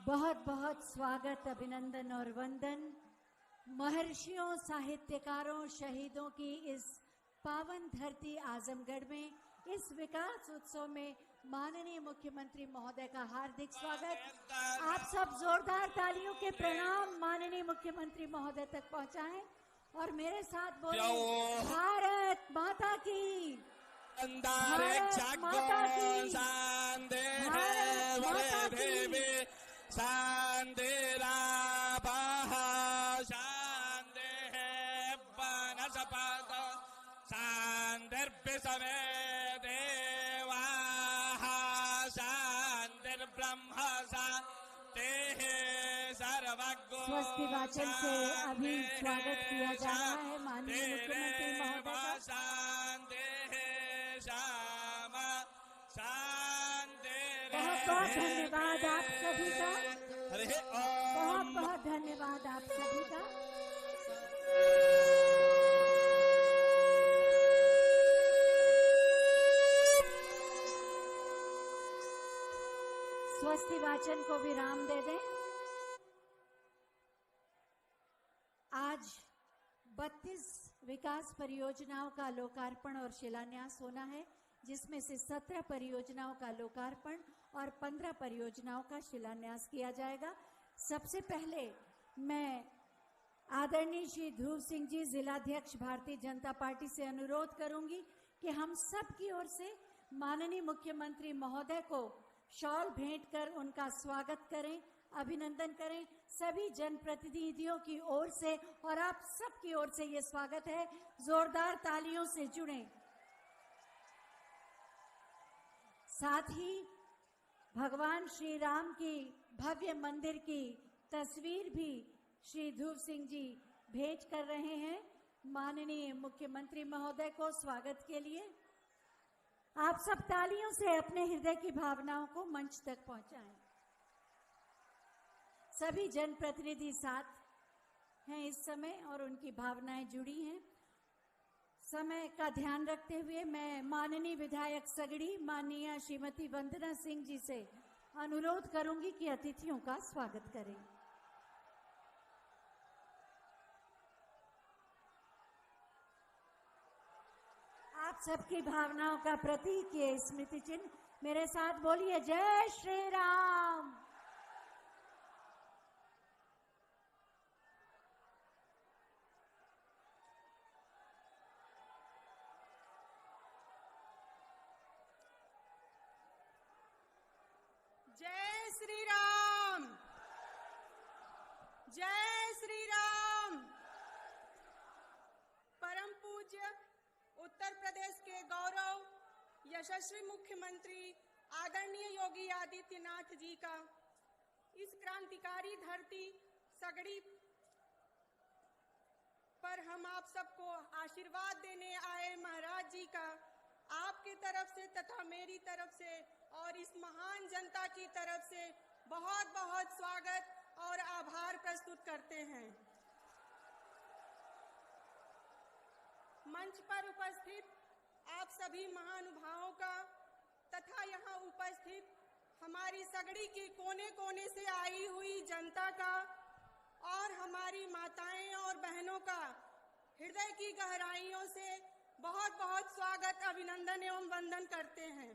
बहुत बहुत स्वागत, अभिनंदन और वंदन महर्षियों, साहित्यकारों, शहीदों की इस पावन धरती आजमगढ़ में इस विकास उत्सव में माननीय मुख्यमंत्री महोदय का हार्दिक स्वागत। आप सब जोरदार तालियों के प्रणाम माननीय मुख्यमंत्री महोदय तक पहुंचाएं और मेरे साथ बोले भारत माता की, भारत माता की, भारत माता की। शांतिरा शांति वनस्पत शांतिर्विश्वे देवा शांतिर्ब्रह्म शांतिः सर्वगो। स्वस्ति वाचन से अभी स्वागत किया जा रहा है माननीय मुख्यमंत्री महोदय का। शांतिः श्याम शांति। बहुत बहुत धन्यवाद आप सभी का, बहुत बहुत धन्यवाद आप सभी का। स्वस्ति वाचन को विराम दे दें। आज 32 विकास परियोजनाओं का लोकार्पण और शिलान्यास होना है, जिसमें से 17 परियोजनाओं का लोकार्पण और 15 परियोजनाओं का शिलान्यास किया जाएगा। सबसे पहले मैं आदरणीय श्री ध्रुव सिंह जी, जिलाध्यक्ष भारतीय जनता पार्टी से अनुरोध करूंगी कि हम सब की ओर से माननीय मुख्यमंत्री महोदय को शॉल भेंट कर उनका स्वागत करें, अभिनंदन करें। सभी जनप्रतिनिधियों की ओर से और आप सब की ओर से ये स्वागत है। जोरदार तालियों से जुड़ें। साथ ही भगवान श्री राम की भव्य मंदिर की तस्वीर भी श्री ध्रुव सिंह जी भेंट कर रहे हैं माननीय मुख्यमंत्री महोदय को स्वागत के लिए। आप सब तालियों से अपने हृदय की भावनाओं को मंच तक पहुंचाएं। सभी जनप्रतिनिधि साथ हैं इस समय और उनकी भावनाएं जुड़ी हैं। समय का ध्यान रखते हुए मैं माननीय विधायक सगड़ी माननीय श्रीमती वंदना सिंह जी से अनुरोध करूंगी कि अतिथियों का स्वागत करें। आप सबकी भावनाओं का प्रतीक ये स्मृति चिन्ह, मेरे साथ बोलिए जय श्री राम। जय श्री राम, जय श्री राम। परम पूज्य उत्तर प्रदेश के गौरव यशस्वी मुख्यमंत्री आदरणीय योगी आदित्यनाथ जी का इस क्रांतिकारी धरती सगड़ी पर हम आप सबको आशीर्वाद देने आए महाराज जी का आपके तरफ से तथा मेरी तरफ से और इस महान जनता की तरफ से बहुत बहुत स्वागत और आभार प्रस्तुत करते हैं। मंच पर उपस्थित आप सभी महानुभावों का तथा यहाँ उपस्थित हमारी सगड़ी के कोने कोने से आई हुई जनता का और हमारी माताएं और बहनों का हृदय की गहराइयों से बहुत बहुत स्वागत, अभिनंदन एवं वंदन करते हैं।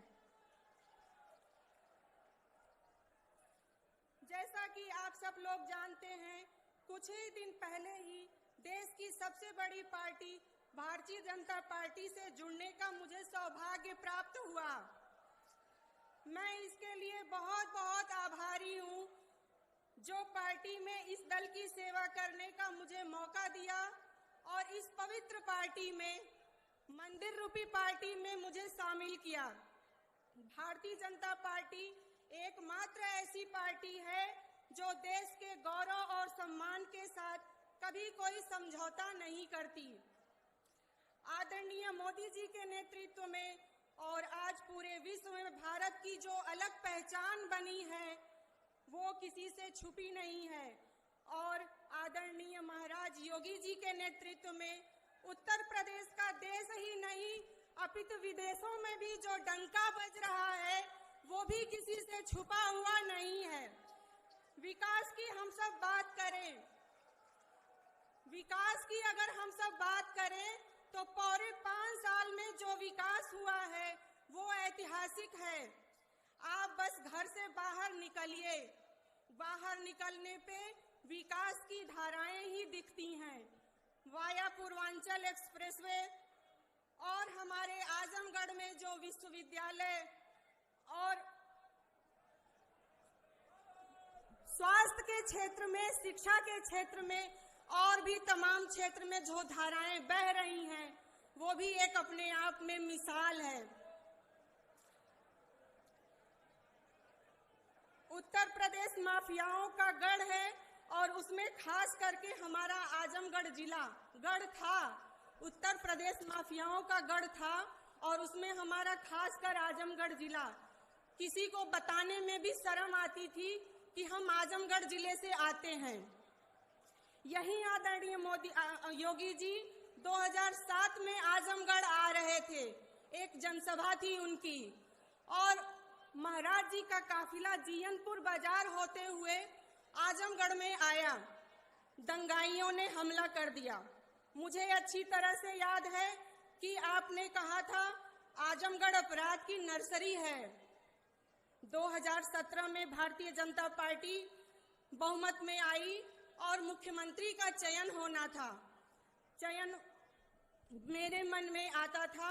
जैसा कि आप सब लोग जानते हैं, कुछ ही दिन पहले ही देश की सबसे बड़ी पार्टी भारतीय जनता पार्टी से जुड़ने का मुझे सौभाग्य प्राप्त हुआ। मैं इसके लिए बहुत बहुत आभारी हूँ, जो पार्टी में इस दल की सेवा करने का मुझे मौका दिया और इस पवित्र पार्टी में, मंदिर रूपी पार्टी में मुझे शामिल किया। भारतीय जनता पार्टी एकमात्र ऐसी पार्टी है जो देश के गौरव और सम्मान के साथ कभी कोई समझौता नहीं करती। आदरणीय मोदी जी के नेतृत्व में और आज पूरे विश्व में भारत की जो अलग पहचान बनी है वो किसी से छुपी नहीं है और आदरणीय महाराज योगी जी के नेतृत्व में उत्तर प्रदेश का देश ही नहीं अपितु विदेशों में भी जो डंका बज रहा है वो भी किसी से छुपा हुआ नहीं है। विकास की हम सब बात करें, विकास की अगर हम सब बात करें तो पूरे 5 साल में जो विकास हुआ है वो ऐतिहासिक है। आप बस घर से बाहर निकलिए, बाहर निकलने पे विकास की धाराएं ही दिखती हैं। वाया पूर्वांचल एक्सप्रेसवे और हमारे आजमगढ़ में जो विश्वविद्यालय और स्वास्थ्य के क्षेत्र में, शिक्षा के क्षेत्र में और भी तमाम क्षेत्र में जो धाराएं बह रही हैं वो भी एक अपने आप में मिसाल है। उत्तर प्रदेश माफियाओं का गढ़ है और उसमें खास करके हमारा आजमगढ़ जिला गढ़ था। उत्तर प्रदेश माफियाओं का गढ़ था और उसमें हमारा खासकर आजमगढ़ जिला, किसी को बताने में भी शर्म आती थी कि हम आजमगढ़ जिले से आते हैं। यही आदरणीय मोदी योगी जी 2007 में आजमगढ़ आ रहे थे, एक जनसभा थी उनकी और महाराज जी का काफिला जीयनपुर बाजार होते हुए आजमगढ़ में आया। दंगाइयों ने हमला कर दिया। मुझे अच्छी तरह से याद है कि आपने कहा था आजमगढ़ अपराध की नर्सरी है। 2017 में भारतीय जनता पार्टी बहुमत में आई और मुख्यमंत्री का चयन होना था। चयन मेरे मन में आता था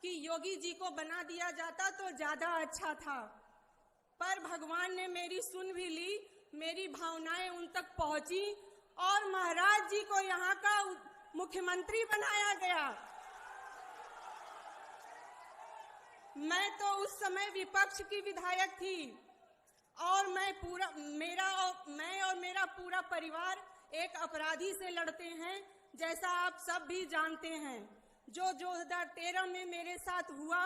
कि योगी जी को बना दिया जाता तो ज्यादा अच्छा था, पर भगवान ने मेरी सुन भी ली, मेरी भावनाएं उन तक पहुंची और महाराज जी को यहाँ का मुख्यमंत्री बनाया गया। मैं तो उस समय विपक्ष की विधायक थी और मैं और मेरा पूरा परिवार एक अपराधी से लड़ते हैं, जैसा आप सब भी जानते हैं। जो 2013 में मेरे साथ हुआ,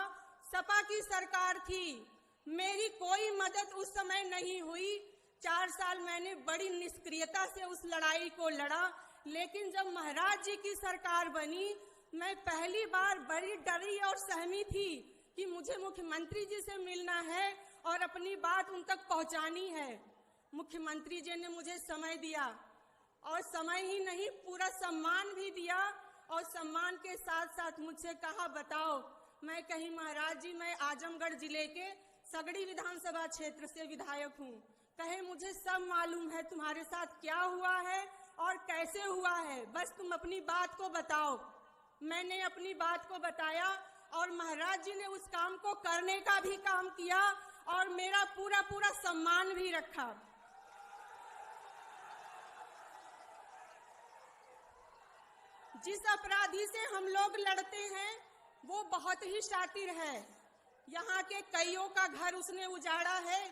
सपा की सरकार थी, मेरी कोई मदद उस समय नहीं हुई। 4 साल मैंने बड़ी निष्क्रियता से उस लड़ाई को लड़ा, लेकिन जब महाराज जी की सरकार बनी मैं पहली बार बड़ी डरी और सहमी थी कि मुझे मुख्यमंत्री जी से मिलना है और अपनी बात उन तक पहुंचानी है। मुख्यमंत्री जी ने मुझे समय दिया और समय ही नहीं पूरा सम्मान भी दिया और सम्मान के साथ साथ मुझसे कहा, बताओ। मैं कही, महाराज जी मैं आजमगढ़ जिले के सगड़ी विधानसभा क्षेत्र से विधायक हूँ। कहे, मुझे सब मालूम है तुम्हारे साथ क्या हुआ है और कैसे हुआ है, बस तुम अपनी बात को बताओ। मैंने अपनी बात को बताया और महाराज जी ने उस काम को करने का भी काम किया और मेरा पूरा पूरा सम्मान भी रखा। जिस अपराधी से हम लोग लड़ते हैं वो बहुत ही शातिर है। यहाँ के कईयों का घर उसने उजाड़ा है,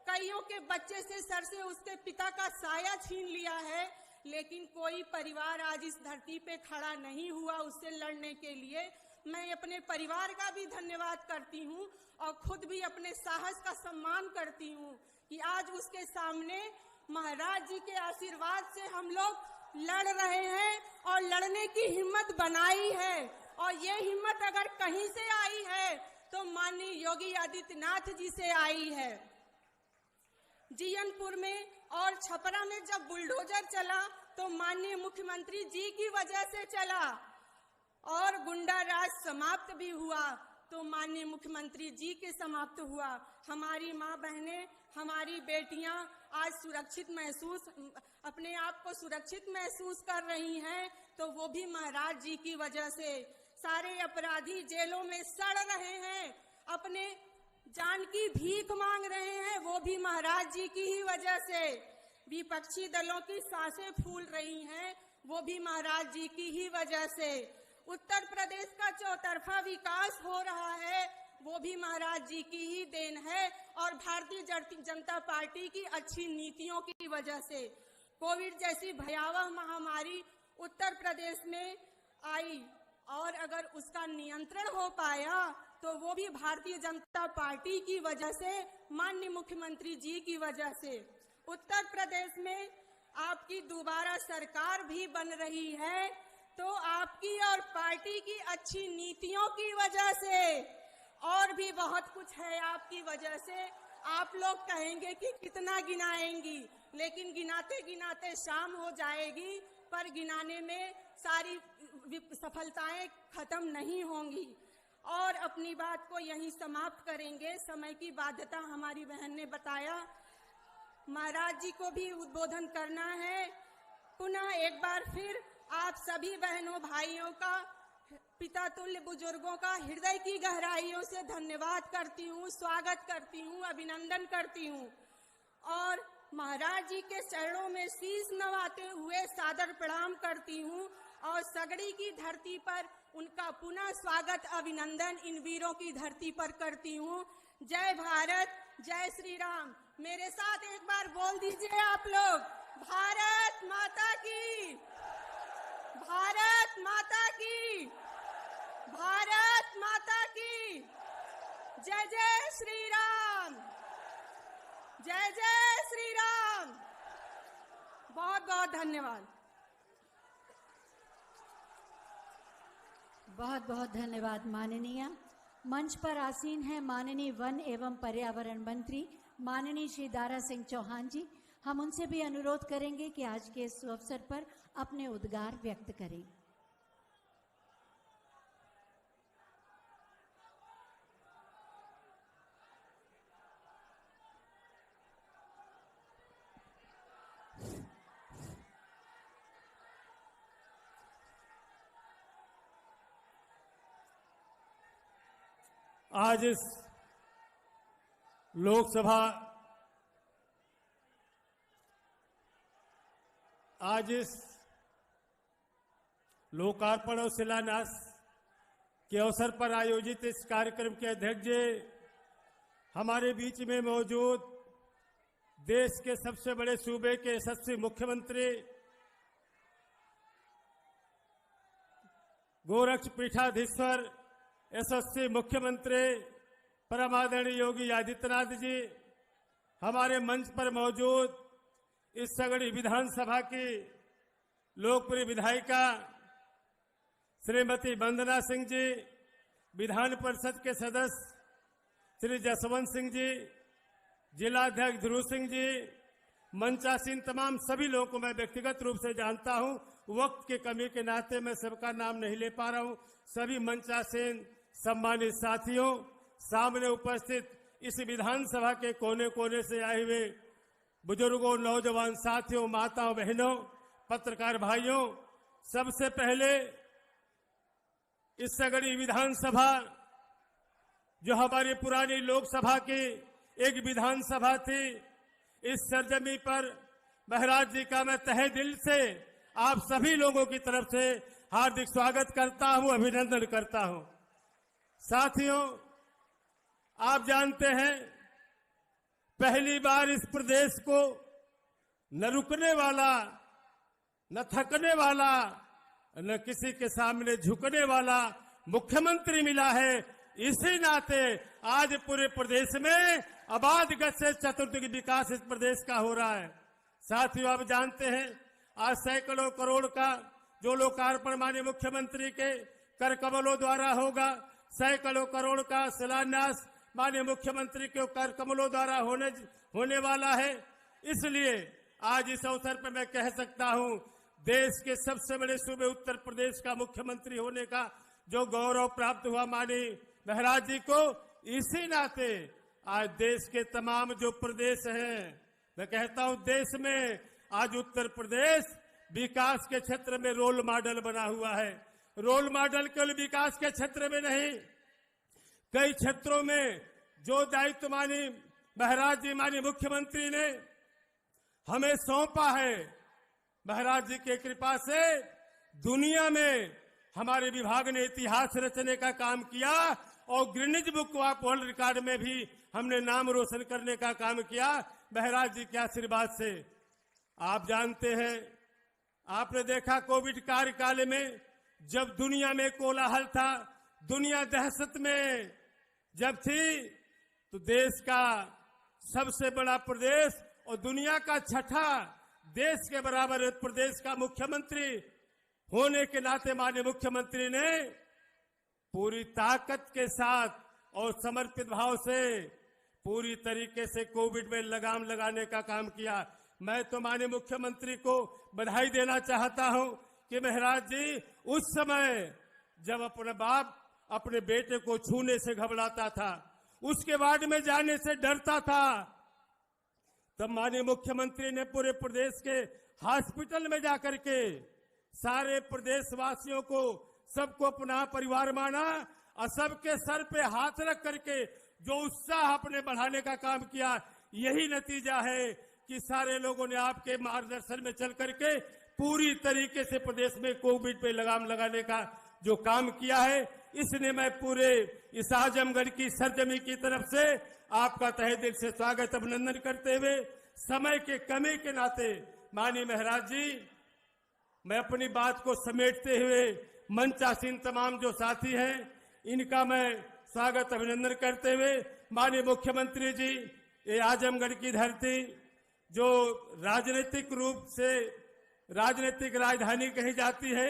कईयों के बच्चे से सर से उसके पिता का साया छीन लिया है, लेकिन कोई परिवार आज इस धरती पे खड़ा नहीं हुआ उससे लड़ने के लिए। मैं अपने परिवार का भी धन्यवाद करती हूँ और खुद भी अपने साहस का सम्मान करती हूँ कि आज उसके सामने महाराज जी के आशीर्वाद से हम लोग लड़ रहे हैं और लड़ने की हिम्मत बनाई है। और ये हिम्मत अगर कहीं से आई है तो माननीय योगी आदित्यनाथ जी से आई है। जीयनपुर में और छपरा में जब बुलडोजर चला तो माननीय मुख्यमंत्री जी की वजह से चला और गुंडा राज समाप्त भी हुआ तो माननीय मुख्यमंत्री जी के समाप्त हुआ। हमारी माँ बहनें, हमारी बेटियां आज सुरक्षित महसूस, अपने आप को सुरक्षित महसूस कर रही हैं तो वो भी महाराज जी की वजह से। सारे अपराधी जेलों में सड़ रहे हैं, अपने जान की भीख मांग रहे हैं, वो भी महाराज जी की ही वजह से। विपक्षी दलों की सांसें फूल रही हैं, वो भी महाराज जी की ही वजह से। उत्तर प्रदेश का चौतरफा विकास हो रहा है, वो भी महाराज जी की ही देन है और भारतीय जनता पार्टी की अच्छी नीतियों की वजह से। कोविड जैसी भयावह महामारी उत्तर प्रदेश में आई और अगर उसका नियंत्रण हो पाया तो वो भी भारतीय जनता पार्टी की वजह से, माननीय मुख्यमंत्री जी की वजह से। उत्तर प्रदेश में आपकी दोबारा सरकार भी बन रही है तो आपकी और पार्टी की अच्छी नीतियों की वजह से, और भी बहुत कुछ है आपकी वजह से। आप लोग कहेंगे कि कितना गिनाएंगी, लेकिन गिनाते गिनाते शाम हो जाएगी, पर गिनाने में सारी सफलताएं खत्म नहीं होंगी। और अपनी बात को यहीं समाप्त करेंगे, समय की बाध्यता हमारी बहन ने बताया। महाराज जी को भी उद्बोधन करना है। पुनः एक बार फिर आप सभी बहनों भाइयों का, पिता तुल्य बुजुर्गों का हृदय की गहराइयों से धन्यवाद करती हूँ, स्वागत करती हूँ, अभिनंदन करती हूँ और महाराज जी के चरणों में शीश नवाते हुए सादर प्रणाम करती हूँ और सगड़ी की धरती पर उनका पुनः स्वागत, अभिनंदन इन वीरों की धरती पर करती हूँ। जय भारत, जय श्री राम। मेरे साथ एक बार बोल दीजिए आप लोग, भारत माता की, भारत माता की, भारत माता की। जय जय श्री राम, जय जय श्री राम। बहुत बहुत धन्यवाद। बहुत बहुत धन्यवाद माननीय। मंच पर आसीन है माननीय वन एवं पर्यावरण मंत्री माननीय श्री दारा सिंह चौहान जी। हम उनसे भी अनुरोध करेंगे कि आज के इस अवसर पर अपने उद्गार व्यक्त करें। आज इस लोकसभा, आज इस लोकार्पण और शिलान्यास के अवसर पर आयोजित इस कार्यक्रम के अध्यक्ष जी, हमारे बीच में मौजूद देश के सबसे बड़े सूबे के यशस्वी मुख्यमंत्री गोरक्ष पीठाधीश्वर यशस्वी मुख्यमंत्री परमादरणीय योगी आदित्यनाथ जी, हमारे मंच पर मौजूद इस सगड़ी विधानसभा की लोकप्रिय विधायिका श्रीमती वंदना सिंह जी, विधान परिषद के सदस्य श्री जसवंत सिंह जी, जिलाध्यक्ष ध्रुव सिंह जी, मंचासीन तमाम सभी लोगों को मैं व्यक्तिगत रूप से जानता हूं। वक्त की कमी के नाते मैं सबका नाम नहीं ले पा रहा हूं। सभी मंचासीन सम्मानित साथियों, सामने उपस्थित इस विधानसभा के कोने कोने से आए हुए बुजुर्गों, नौजवान साथियों, माताओं, बहनों, पत्रकार भाइयों, सबसे पहले इस सगड़ी विधानसभा जो हमारी पुरानी लोकसभा की एक विधानसभा थी, इस सरजमी पर महाराज जी का मैं तहे दिल से आप सभी लोगों की तरफ से हार्दिक स्वागत करता हूं, अभिनंदन करता हूं। साथियों, आप जानते हैं पहली बार इस प्रदेश को न रुकने वाला, न थकने वाला, न किसी के सामने झुकने वाला मुख्यमंत्री मिला है। इसी नाते आज पूरे प्रदेश में आबाद गज से चतुर्दिक विकास इस प्रदेश का हो रहा है। साथियों, आप जानते हैं आज सैकड़ों करोड़ का जो लोकार्पण माननीय मुख्यमंत्री के कर कमलों द्वारा होगा, सैकड़ों करोड़ का शिलान्यास माननीय मुख्यमंत्री के कर कमलों द्वारा होने वाला है। इसलिए आज इस अवसर पर मैं कह सकता हूं, देश के सबसे बड़े सूबे उत्तर प्रदेश का मुख्यमंत्री होने का जो गौरव प्राप्त हुआ माननीय महाराज जी को, इसी नाते आज देश के तमाम जो प्रदेश हैं, मैं कहता हूं देश में आज उत्तर प्रदेश विकास के क्षेत्र में रोल मॉडल बना हुआ है। रोल मॉडल केवल विकास के क्षेत्र में नहीं, कई क्षेत्रों में जो दायित्व माननीय महाराज जी, माननीय मुख्यमंत्री ने हमें सौंपा है, महाराज जी की कृपा से दुनिया में हमारे विभाग ने इतिहास रचने का काम किया और Guinness book of world record में भी हमने नाम रोशन करने का काम किया महाराज जी के आशीर्वाद से। आप जानते हैं, आपने देखा कोविड कार्यकाल में जब दुनिया में कोलाहल था, दुनिया दहशत में जब थी, तो देश का सबसे बड़ा प्रदेश और दुनिया का छठा देश के बराबर प्रदेश का मुख्यमंत्री होने के नाते माननीय मुख्यमंत्री ने पूरी ताकत के साथ और समर्पित भाव से पूरी तरीके से कोविड में लगाम लगाने का काम किया। मैं तो माननीय मुख्यमंत्री को बधाई देना चाहता हूं कि महाराज जी उस समय जब अपना बाप अपने बेटे को छूने से घबराता था, उसके वार्ड में जाने से डरता था, तब माननीय मुख्यमंत्री ने पूरे प्रदेश के हॉस्पिटल में जाकर के सारे प्रदेशवासियों को, सबको अपना परिवार माना और सबके सर पे हाथ रख करके जो उत्साह अपने बढ़ाने का काम किया। यही नतीजा है कि सारे लोगों ने आपके मार्गदर्शन में चल करके पूरी तरीके से प्रदेश में कोविड पे लगाम लगाने का जो काम किया है, इसलिए मैं पूरे इस आजमगढ़ की सरजमी की तरफ से आपका तहे दिल से स्वागत, अभिनंदन करते हुए समय के कमी के नाते माननीय महाराज जी, मैं अपनी बात को समेटते हुए मंचासीन तमाम जो साथी हैं, इनका मैं स्वागत अभिनंदन करते हुए माननीय मुख्यमंत्री जी, ये आजमगढ़ की धरती जो राजनीतिक रूप से राजनीतिक राजधानी कही जाती है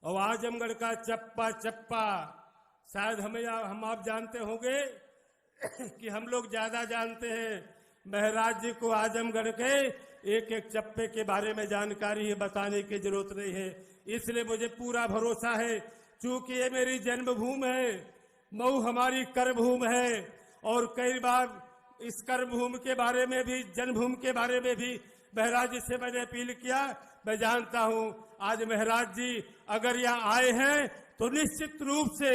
और आजमगढ़ का चप्पा चप्पा, शायद हम आप जानते होंगे कि हम लोग ज्यादा जानते हैं महाराज जी को आजमगढ़ के एक एक चप्पे के बारे में जानकारी है, बताने की जरूरत नहीं है। इसलिए मुझे पूरा भरोसा है, चूंकि ये मेरी जन्मभूमि है, मऊ हमारी कर्मभूमि है और कई बार इस कर्मभूमि के बारे में भी, जन्मभूमि के बारे में भी महाराज जी से मैंने अपील किया। मैं जानता हूं आज महाराज जी अगर यहाँ आए हैं तो निश्चित रूप से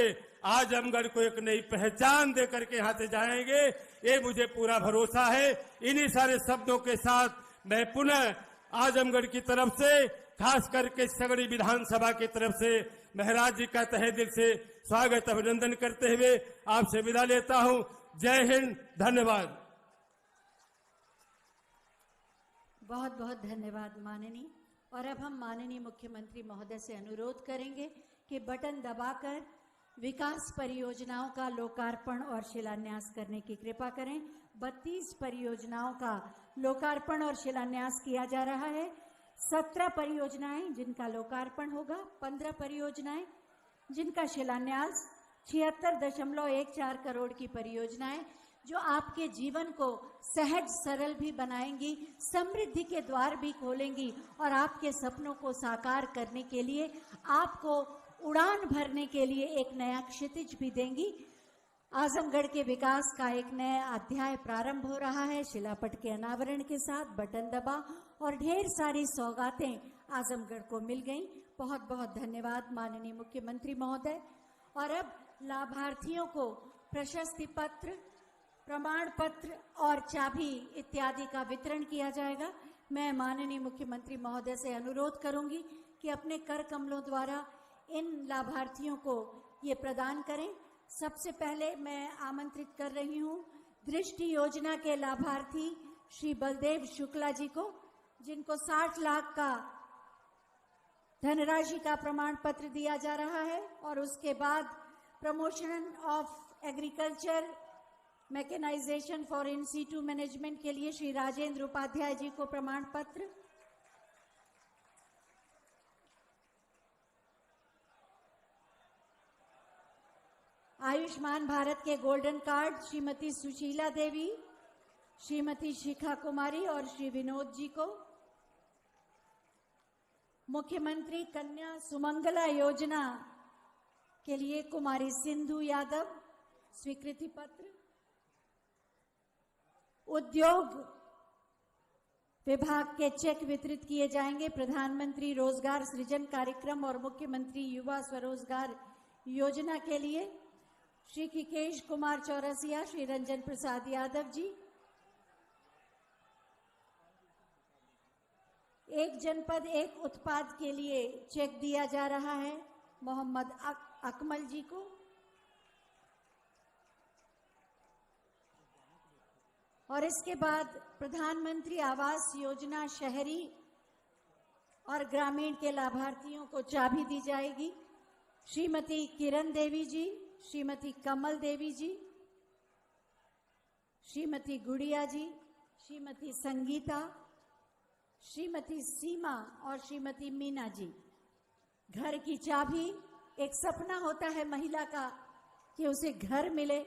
आजमगढ़ को एक नई पहचान दे करके यहाँ से जाएंगे, ये मुझे पूरा भरोसा है। इन्हीं सारे शब्दों के साथ मैं पुनः आजमगढ़ की तरफ से, खास करके सगड़ी विधानसभा की तरफ से महाराज जी का तहे दिल से स्वागत अभिनंदन करते हुए आपसे विदा लेता हूं। जय हिंद, धन्यवाद। बहुत बहुत धन्यवाद माननीय। और अब हम माननीय मुख्यमंत्री महोदय से अनुरोध करेंगे कि बटन दबाकर विकास परियोजनाओं का लोकार्पण और शिलान्यास करने की कृपा करें। 32 परियोजनाओं का लोकार्पण और शिलान्यास किया जा रहा है। 17 परियोजनाएं जिनका लोकार्पण होगा, 15 परियोजनाएं जिनका शिलान्यास, 76.14 करोड़ की परियोजनाएं जो आपके जीवन को सहज सरल भी बनाएंगी, समृद्धि के द्वार भी खोलेंगी और आपके सपनों को साकार करने के लिए, आपको उड़ान भरने के लिए एक नया क्षितिज भी देंगी। आजमगढ़ के विकास का एक नया अध्याय प्रारंभ हो रहा है। शिलापट के अनावरण के साथ बटन दबा और ढेर सारी सौगातें आजमगढ़ को मिल गईं। बहुत बहुत धन्यवाद माननीय मुख्यमंत्री महोदय। और अब लाभार्थियों को प्रशस्ति पत्र, प्रमाण पत्र और चाबी इत्यादि का वितरण किया जाएगा। मैं माननीय मुख्यमंत्री महोदय से अनुरोध करूंगी कि अपने कर कमलों द्वारा इन लाभार्थियों को ये प्रदान करें। सबसे पहले मैं आमंत्रित कर रही हूं दृष्टि योजना के लाभार्थी श्री बलदेव शुक्ला जी को, जिनको 60 लाख का धनराशि का प्रमाण पत्र दिया जा रहा है। और उसके बाद promotion of agriculture mechanization for in situ management के लिए श्री राजेंद्र उपाध्याय जी को प्रमाण पत्र। आयुष्मान भारत के गोल्डन कार्ड श्रीमती सुशीला देवी, श्रीमती शिखा कुमारी और श्री विनोद जी को। मुख्यमंत्री कन्या सुमंगला योजना के लिए कुमारी सिंधु यादव स्वीकृति पत्र। उद्योग विभाग के चेक वितरित किए जाएंगे। प्रधानमंत्री रोजगार सृजन कार्यक्रम और मुख्यमंत्री युवा स्वरोजगार योजना के लिए श्री किकेश कुमार चौरसिया, श्री रंजन प्रसाद यादव जी। एक जनपद एक उत्पाद के लिए चेक दिया जा रहा है मोहम्मद अकमल जी को। और इसके बाद प्रधानमंत्री आवास योजना शहरी और ग्रामीण के लाभार्थियों को चाबी दी जाएगी। श्रीमती किरण देवी जी, श्रीमती कमल देवी जी, श्रीमती गुड़िया जी, श्रीमती संगीता, श्रीमती सीमा और श्रीमती मीना जी। घर की चाबी, एक सपना होता है महिला का कि उसे घर मिले,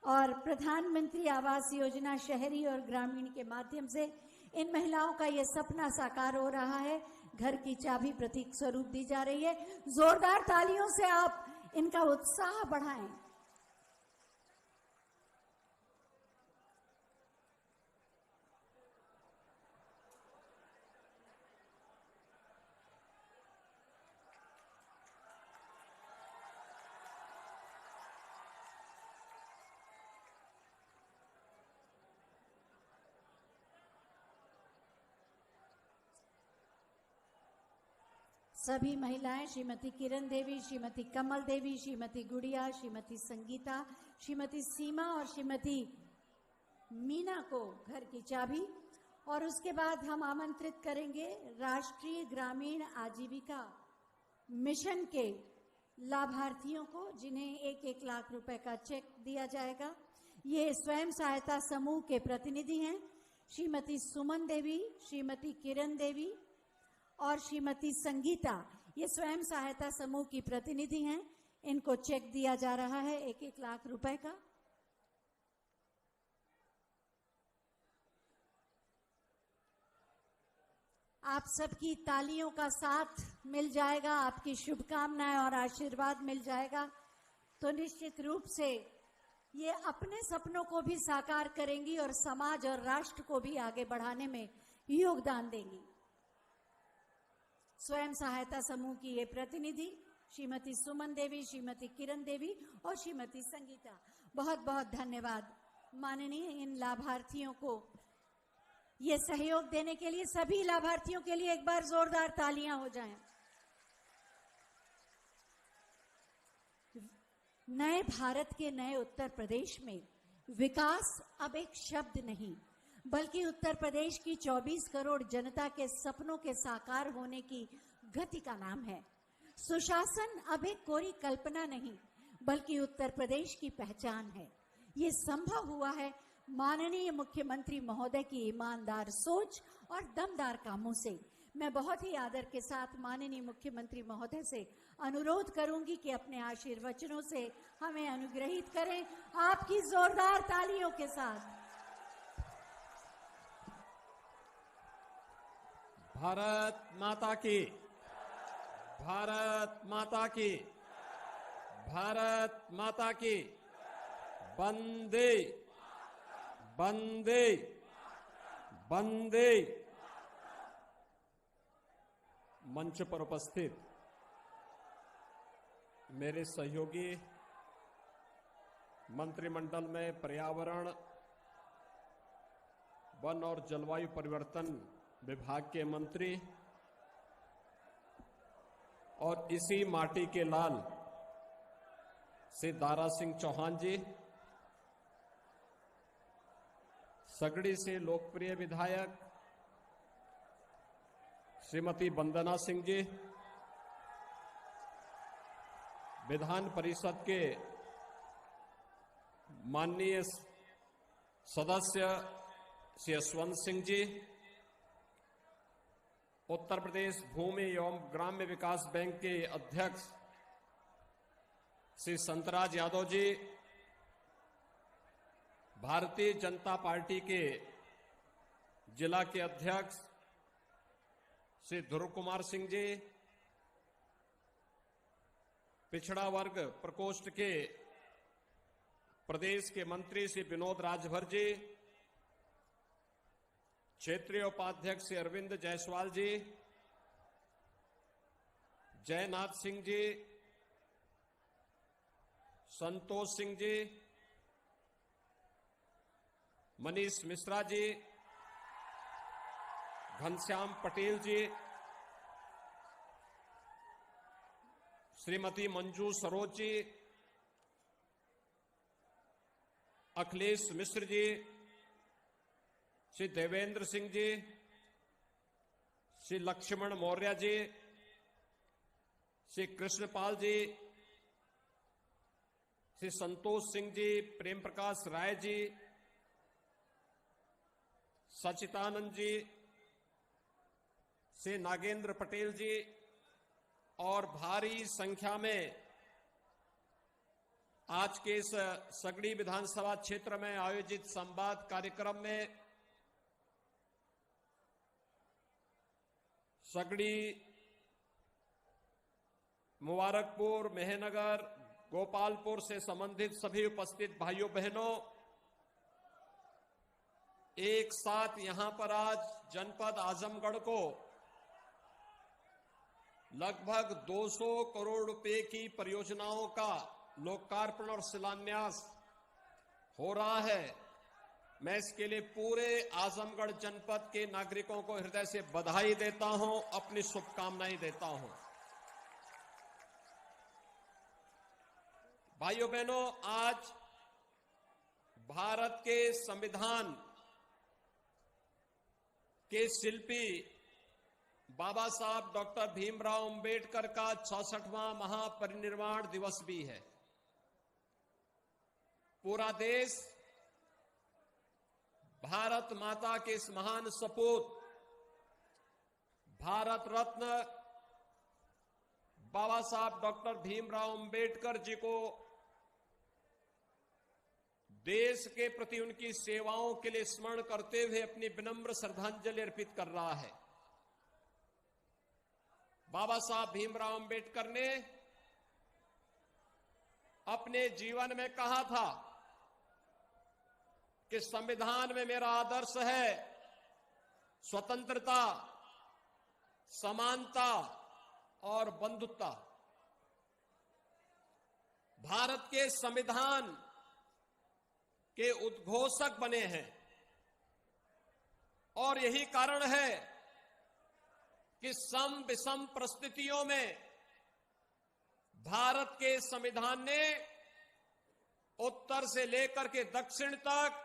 और प्रधानमंत्री आवास योजना शहरी और ग्रामीण के माध्यम से इन महिलाओं का ये सपना साकार हो रहा है। घर की चाबी प्रतीक स्वरूप दी जा रही है। जोरदार तालियों से आप इनका उत्साह बढ़ाएं। सभी महिलाएं श्रीमती किरण देवी, श्रीमती कमल देवी, श्रीमती गुड़िया, श्रीमती संगीता, श्रीमती सीमा और श्रीमती मीना को घर की चाबी। और उसके बाद हम आमंत्रित करेंगे राष्ट्रीय ग्रामीण आजीविका मिशन के लाभार्थियों को, जिन्हें 1-1 लाख रुपए का चेक दिया जाएगा। ये स्वयं सहायता समूह के प्रतिनिधि हैं। श्रीमती सुमन देवी, श्रीमती किरण देवी और श्रीमती संगीता, ये स्वयं सहायता समूह की प्रतिनिधि हैं। इनको चेक दिया जा रहा है 1-1 लाख रुपए का। आप सबकी तालियों का साथ मिल जाएगा, आपकी शुभकामनाएं और आशीर्वाद मिल जाएगा तो निश्चित रूप से ये अपने सपनों को भी साकार करेंगी और समाज और राष्ट्र को भी आगे बढ़ाने में योगदान देंगी। स्वयं सहायता समूह की ये प्रतिनिधि श्रीमती सुमन देवी, श्रीमती किरण देवी और श्रीमती संगीता, बहुत बहुत धन्यवाद माननीय इन लाभार्थियों को ये सहयोग देने के लिए। सभी लाभार्थियों के लिए एक बार जोरदार तालियां हो जाएं। नए भारत के नए उत्तर प्रदेश में विकास अब एक शब्द नहीं, बल्कि उत्तर प्रदेश की 24 करोड़ जनता के सपनों के साकार होने की गति का नाम है। सुशासन अब एक कोरी कल्पना नहीं, बल्कि उत्तर प्रदेश की पहचान है। ये संभव हुआ है माननीय मुख्यमंत्री महोदय की ईमानदार सोच और दमदार कामों से। मैं बहुत ही आदर के साथ माननीय मुख्यमंत्री महोदय से अनुरोध करूंगी कि अपने आशीर्वचनों से हमें अनुग्रहित करें आपकी जोरदार तालियों के साथ। भारत माता की, भारत माता की, भारत माता की। वंदे वंदे वंदे। मंच पर उपस्थित मेरे सहयोगी, मंत्रिमंडल में पर्यावरण, वन और जलवायु परिवर्तन विभाग के मंत्री और इसी माटी के लाल श्री दारा सिंह चौहान जी, सगड़ी से लोकप्रिय विधायक श्रीमती वंदना सिंह जी, विधान परिषद के माननीय सदस्य श्री यशवंत सिंह जी, उत्तर प्रदेश भूमि एवं ग्राम्य विकास बैंक के अध्यक्ष श्री संतराज यादव जी, भारतीय जनता पार्टी के जिला के अध्यक्ष श्री ध्रुव कुमार सिंह जी, पिछड़ा वर्ग प्रकोष्ठ के प्रदेश के मंत्री श्री विनोद राजभर जी, क्षेत्रीय उपाध्यक्ष श्री अरविंद जायसवाल जी, जयनाथ सिंह जी, संतोष सिंह जी, मनीष मिश्रा जी, घनश्याम पटेल जी, श्रीमती मंजू सरोज जी, अखिलेश मिश्र जी, श्री देवेंद्र सिंह जी, श्री लक्ष्मण मौर्य जी, श्री कृष्णपाल जी, श्री संतोष सिंह जी, प्रेम प्रकाश राय जी, सचितानंद जी, श्री नागेंद्र पटेल जी और भारी संख्या में आज के इस सगड़ी विधानसभा क्षेत्र में आयोजित संवाद कार्यक्रम में सगड़ी, मुबारकपुर, मेहनगर, गोपालपुर से संबंधित सभी उपस्थित भाइयों बहनों, एक साथ यहां पर आज जनपद आजमगढ़ को लगभग 200 करोड़ रुपए की परियोजनाओं का लोकार्पण और शिलान्यास हो रहा है। मैं इसके लिए पूरे आजमगढ़ जनपद के नागरिकों को हृदय से बधाई देता हूं, अपनी शुभकामनाएं देता हूं। भाइयों बहनों, आज भारत के संविधान के शिल्पी बाबा साहब डॉक्टर भीमराव अंबेडकर का 66वां महापरिनिर्वाण दिवस भी है। पूरा देश भारत माता के इस महान सपूत भारत रत्न बाबा साहब डॉक्टर भीमराव अंबेडकर जी को देश के प्रति उनकी सेवाओं के लिए स्मरण करते हुए अपनी विनम्र श्रद्धांजलि अर्पित कर रहा है। बाबा साहब भीमराव अंबेडकर ने अपने जीवन में कहा था कि संविधान में मेरा आदर्श है स्वतंत्रता, समानता और बंधुत्व। भारत के संविधान के उद्घोषक बने हैं और यही कारण है कि सम विषम परिस्थितियों में भारत के संविधान ने उत्तर से लेकर के दक्षिण तक,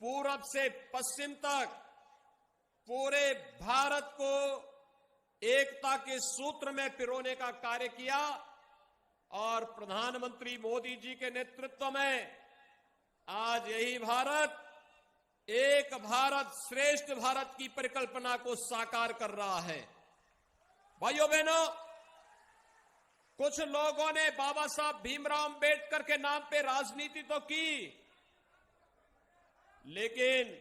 पूरब से पश्चिम तक पूरे भारत को एकता के सूत्र में पिरोने का कार्य किया और प्रधानमंत्री मोदी जी के नेतृत्व में आज यही भारत एक भारत श्रेष्ठ भारत की परिकल्पना को साकार कर रहा है। भाइयों बहनों, कुछ लोगों ने बाबा साहब भीमराव अंबेडकर के नाम पे राजनीति तो की, लेकिन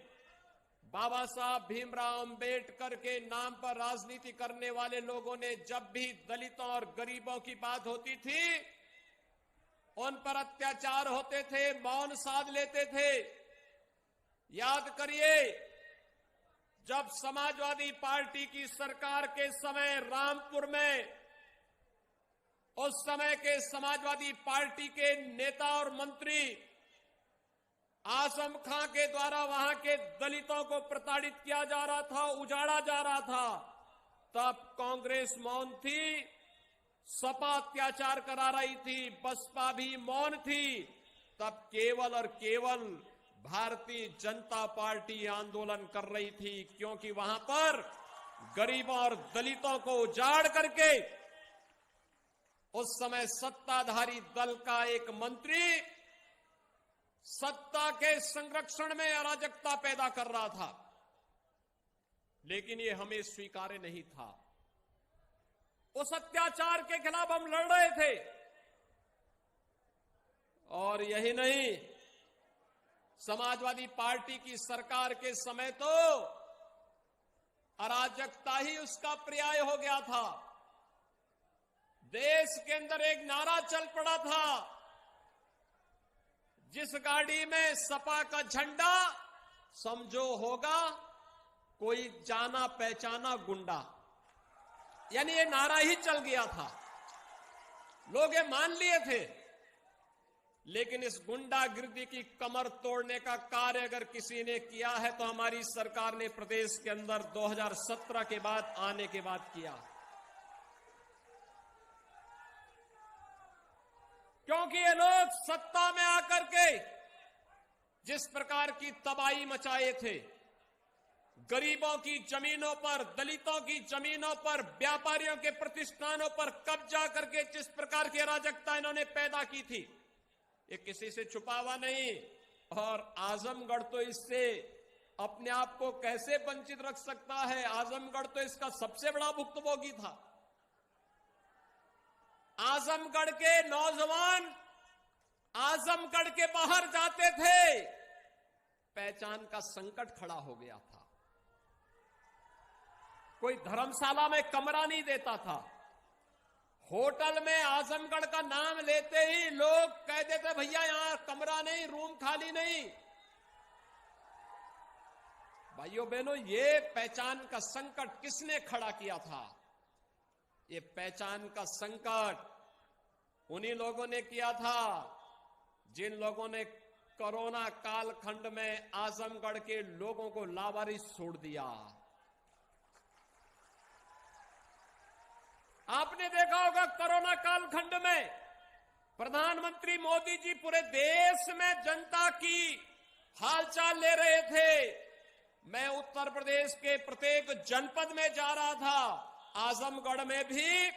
बाबा साहब भीमराव अंबेडकर के नाम पर राजनीति करने वाले लोगों ने जब भी दलितों और गरीबों की बात होती थी, उन पर अत्याचार होते थे, मौन साध लेते थे। याद करिए, जब समाजवादी पार्टी की सरकार के समय रामपुर में उस समय के समाजवादी पार्टी के नेता और मंत्री आजम खां के द्वारा वहां के दलितों को प्रताड़ित किया जा रहा था, उजाड़ा जा रहा था, तब कांग्रेस मौन थी, सपा अत्याचार करा रही थी, बसपा भी मौन थी। तब केवल और केवल भारतीय जनता पार्टी आंदोलन कर रही थी, क्योंकि वहां पर गरीबों और दलितों को उजाड़ करके उस समय सत्ताधारी दल का एक मंत्री सत्ता के संरक्षण में अराजकता पैदा कर रहा था, लेकिन ये हमें स्वीकार्य नहीं था। उस अत्याचार के खिलाफ हम लड़ रहे थे। और यही नहीं, समाजवादी पार्टी की सरकार के समय तो अराजकता ही उसका पर्याय हो गया था। देश के अंदर एक नारा चल पड़ा था, जिस गाड़ी में सपा का झंडा समझो होगा कोई जाना पहचाना गुंडा, यानी ये नारा ही चल गया था, लोग ये मान लिए थे। लेकिन इस गुंडागिर्दी की कमर तोड़ने का कार्य अगर किसी ने किया है तो हमारी सरकार ने प्रदेश के अंदर 2017 के बाद आने के बाद किया, क्योंकि ये लोग सत्ता में आकर के जिस प्रकार की तबाही मचाए थे, गरीबों की जमीनों पर, दलितों की जमीनों पर, व्यापारियों के प्रतिष्ठानों पर कब्जा करके जिस प्रकार की अराजकता इन्होंने पैदा की थी, ये किसी से छुपा हुआ नहीं। और आजमगढ़ तो इससे अपने आप को कैसे वंचित रख सकता है? आजमगढ़ तो इसका सबसे बड़ा भुक्तभोगी था। आजमगढ़ के नौजवान आजमगढ़ के बाहर जाते थे, पहचान का संकट खड़ा हो गया था। कोई धर्मशाला में कमरा नहीं देता था, होटल में आजमगढ़ का नाम लेते ही लोग कह देते भैया यहां कमरा नहीं, रूम खाली नहीं। भाइयों बहनों, ये पहचान का संकट किसने खड़ा किया था? ये पहचान का संकट उन्हीं लोगों ने किया था जिन लोगों ने कोरोना कालखंड में आजमगढ़ के लोगों को लावारिस छोड़ दिया। आपने देखा होगा कोरोना कालखंड में प्रधानमंत्री मोदी जी पूरे देश में जनता की हालचाल ले रहे थे। मैं उत्तर प्रदेश के प्रत्येक जनपद में जा रहा था, आजमगढ़ में भी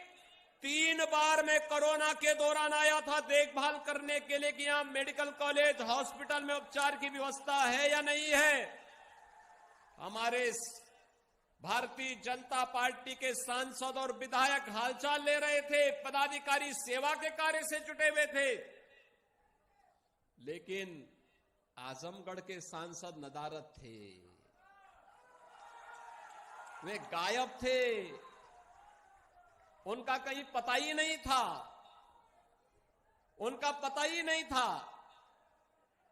3 बार मैं कोरोना के दौरान आया था देखभाल करने के लिए कि यहां मेडिकल कॉलेज, हॉस्पिटल में उपचार की व्यवस्था है या नहीं है। हमारे भारतीय जनता पार्टी के सांसद और विधायक हालचाल ले रहे थे, पदाधिकारी सेवा के कार्य से जुटे हुए थे, लेकिन आजमगढ़ के सांसद नदारद थे, वे गायब थे, उनका कहीं पता ही नहीं था, उनका पता ही नहीं था।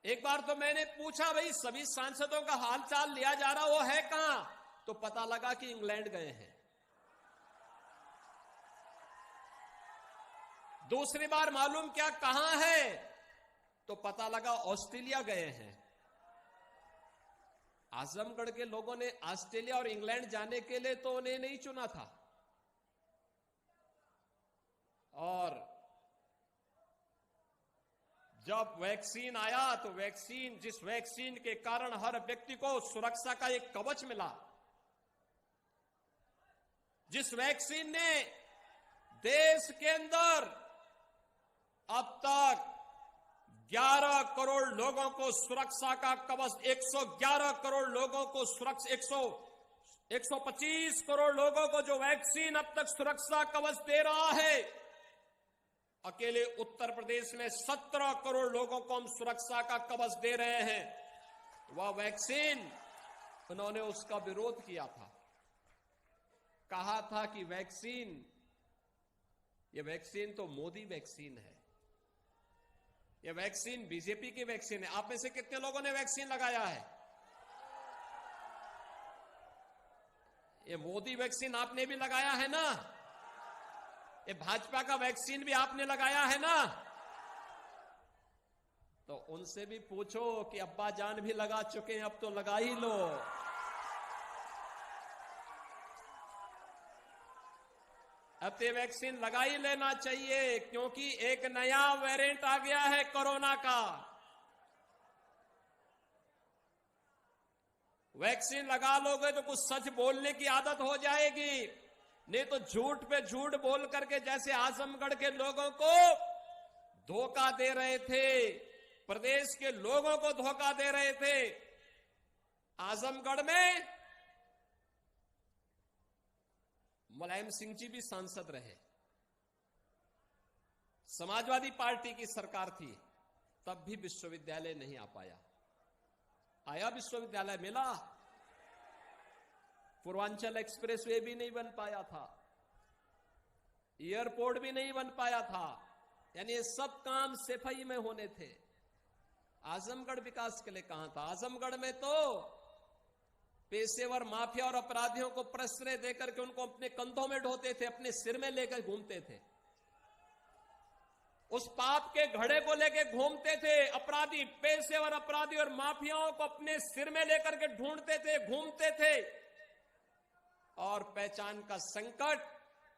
एक बार तो मैंने पूछा, भाई सभी सांसदों का हालचाल लिया जा रहा, वो है कहां? तो पता लगा कि इंग्लैंड गए हैं। दूसरी बार मालूम क्या कहां है, तो पता लगा ऑस्ट्रेलिया गए हैं। आजमगढ़ के लोगों ने ऑस्ट्रेलिया और इंग्लैंड जाने के लिए तो उन्हें नहीं चुना था। और जब वैक्सीन आया तो जिस वैक्सीन के कारण हर व्यक्ति को सुरक्षा का एक कवच मिला, जिस वैक्सीन ने देश के अंदर अब तक 11 करोड़ लोगों को सुरक्षा का कवच, 111 करोड़ लोगों को सुरक्षा, 125 करोड़ लोगों को जो वैक्सीन अब तक सुरक्षा कवच दे रहा है, अकेले उत्तर प्रदेश में 17 करोड़ लोगों को हम सुरक्षा का कवच दे रहे हैं। वह वैक्सीन, उन्होंने उसका विरोध किया था, कहा था कि ये वैक्सीन तो मोदी वैक्सीन है, ये वैक्सीन बीजेपी की वैक्सीन है। आप में से कितने लोगों ने वैक्सीन लगाया है? ये मोदी वैक्सीन आपने भी लगाया है ना? ये भाजपा का वैक्सीन भी आपने लगाया है ना? तो उनसे भी पूछो कि अब्बा जान भी लगा चुके हैं, अब तो लगा ही लो। अब तो वैक्सीन लगा ही लेना चाहिए, क्योंकि एक नया वेरिएंट आ गया है कोरोना का। वैक्सीन लगा लोगे तो कुछ सच बोलने की आदत हो जाएगी, नहीं तो झूठ पे झूठ बोल करके, जैसे आजमगढ़ के लोगों को धोखा दे रहे थे, प्रदेश के लोगों को धोखा दे रहे थे। आजमगढ़ में मुलायम सिंह जी भी सांसद रहे, समाजवादी पार्टी की सरकार थी, तब भी विश्वविद्यालय नहीं आ पाया। आया विश्वविद्यालय, मिला। पूर्वांचल एक्सप्रेसवे भी नहीं बन पाया था, एयरपोर्ट भी नहीं बन पाया था, यानी ये सब काम सफाई में होने थे। आजमगढ़ विकास के लिए कहां था? आजमगढ़ में तो पेशेवर माफिया और अपराधियों को प्रश्रय देकर के उनको अपने कंधों में ढोते थे, अपने सिर में लेकर घूमते थे, उस पाप के घड़े को लेकर घूमते थे। अपराधी, पेशेवर अपराधी और माफियाओं को अपने सिर में लेकर के ढूंढते थे, घूमते थे। और पहचान का संकट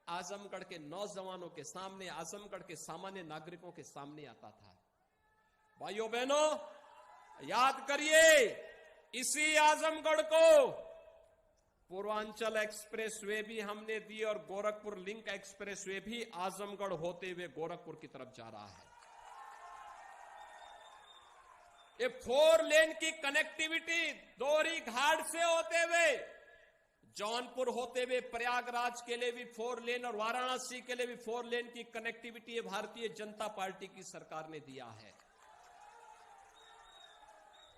आजमगढ़ के नौजवानों के सामने, आजमगढ़ के सामान्य नागरिकों के सामने आता था। भाइयों बहनों, याद करिए, इसी आजमगढ़ को पूर्वांचल एक्सप्रेसवे भी हमने दी और गोरखपुर लिंक एक्सप्रेसवे भी आजमगढ़ होते हुए गोरखपुर की तरफ जा रहा है। ये 4 लेन की कनेक्टिविटी दोहरी घाट से होते हुए, जौनपुर होते हुए प्रयागराज के लिए भी 4 लेन और वाराणसी के लिए भी 4 लेन की कनेक्टिविटी भारतीय जनता पार्टी की सरकार ने दिया है।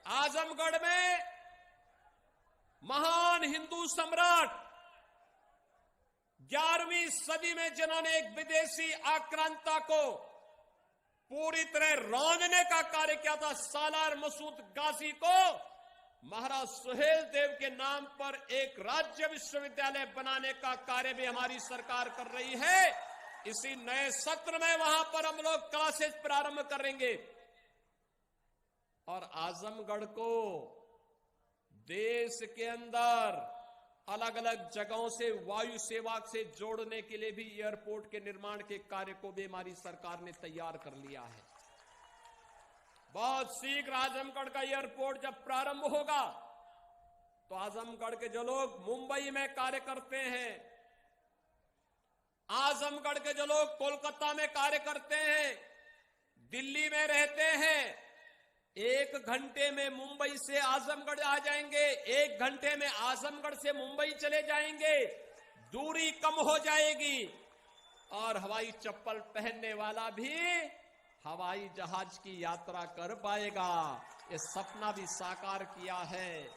आजमगढ़ में महान हिंदू सम्राट 11वीं सदी में जिन्होंने एक विदेशी आक्रांता को पूरी तरह रौंदने का कार्य किया था, सालार मसूद गाजी को महाराज सुहेल देव के नाम पर एक राज्य विश्वविद्यालय बनाने का कार्य भी हमारी सरकार कर रही है। इसी नए सत्र में वहां पर हम लोग क्लासेस प्रारंभ करेंगे और आजमगढ़ को देश के अंदर अलग अलग जगहों से वायु सेवा से जोड़ने के लिए भी एयरपोर्ट के निर्माण के कार्य को भी हमारी सरकार ने तैयार कर लिया है। बहुत शीघ्र आजमगढ़ का एयरपोर्ट जब प्रारंभ होगा तो आजमगढ़ के जो लोग मुंबई में कार्य करते हैं, आजमगढ़ के जो लोग कोलकाता में कार्य करते हैं, दिल्ली में रहते हैं, 1 घंटे में मुंबई से आजमगढ़ आ जाएंगे, 1 घंटे में आजमगढ़ से मुंबई चले जाएंगे, दूरी कम हो जाएगी और हवाई चप्पल पहनने वाला भी हवाई जहाज की यात्रा कर पाएगा। ये सपना भी साकार किया है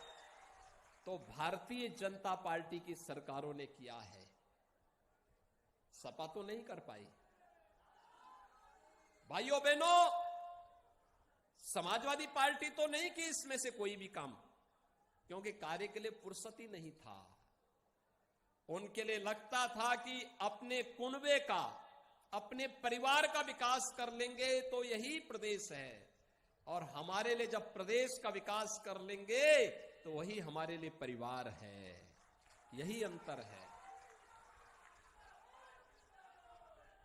तो भारतीय जनता पार्टी की सरकारों ने किया है, सपा तो नहीं कर पाई। भाइयों बहनों, समाजवादी पार्टी तो नहीं की इसमें से कोई भी काम, क्योंकि कार्य के लिए फुर्सत ही नहीं था। उनके लिए लगता था कि अपने कुनबे का, अपने परिवार का विकास कर लेंगे तो यही प्रदेश है, और हमारे लिए जब प्रदेश का विकास कर लेंगे तो वही हमारे लिए परिवार है। यही अंतर है।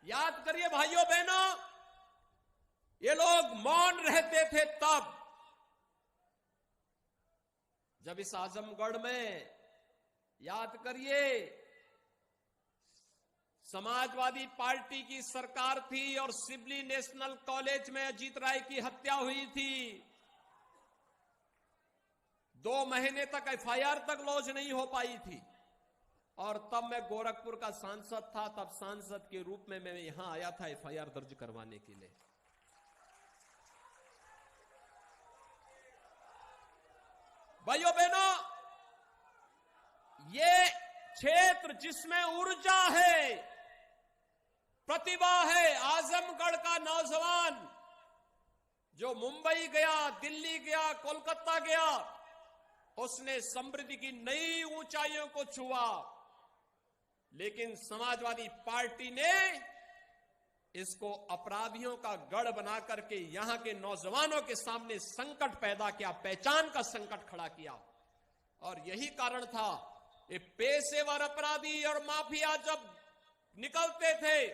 याद करिए भाइयों बहनों, ये लोग मौन रहते थे तब जब इस आजमगढ़ में, याद करिए, समाजवादी पार्टी की सरकार थी और सिबली नेशनल कॉलेज में अजीत राय की हत्या हुई थी। 2 महीने तक एफआईआर तक लॉन्च नहीं हो पाई थी और तब मैं गोरखपुर का सांसद था। तब सांसद के रूप में मैं यहां आया था एफआईआर दर्ज करवाने के लिए। भाइयों बहनों, ये क्षेत्र जिसमें ऊर्जा है, प्रतिभा है, आजमगढ़ का नौजवान जो मुंबई गया, दिल्ली गया, कोलकाता गया, उसने समृद्धि की नई ऊंचाइयों को छुआ। लेकिन समाजवादी पार्टी ने इसको अपराधियों का गढ़ बना करके यहां के नौजवानों के सामने संकट पैदा किया, पहचान का संकट खड़ा किया। और यही कारण था, ये पेशेवर अपराधी और माफिया जब निकलते थे,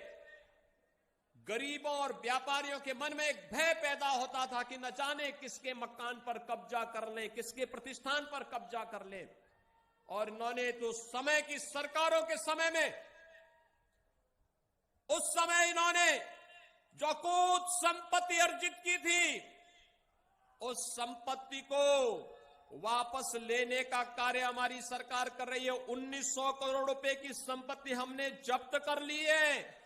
गरीबों और व्यापारियों के मन में एक भय पैदा होता था कि न जाने किसके मकान पर कब्जा कर ले, किसके प्रतिष्ठान पर कब्जा कर ले। और इन्होंने तो समय की सरकारों के समय में, उस समय इन्होंने जो कुछ संपत्ति अर्जित की थी, उस संपत्ति को वापस लेने का कार्य हमारी सरकार कर रही है। 1900 करोड़ रुपए की संपत्ति हमने जब्त कर ली है।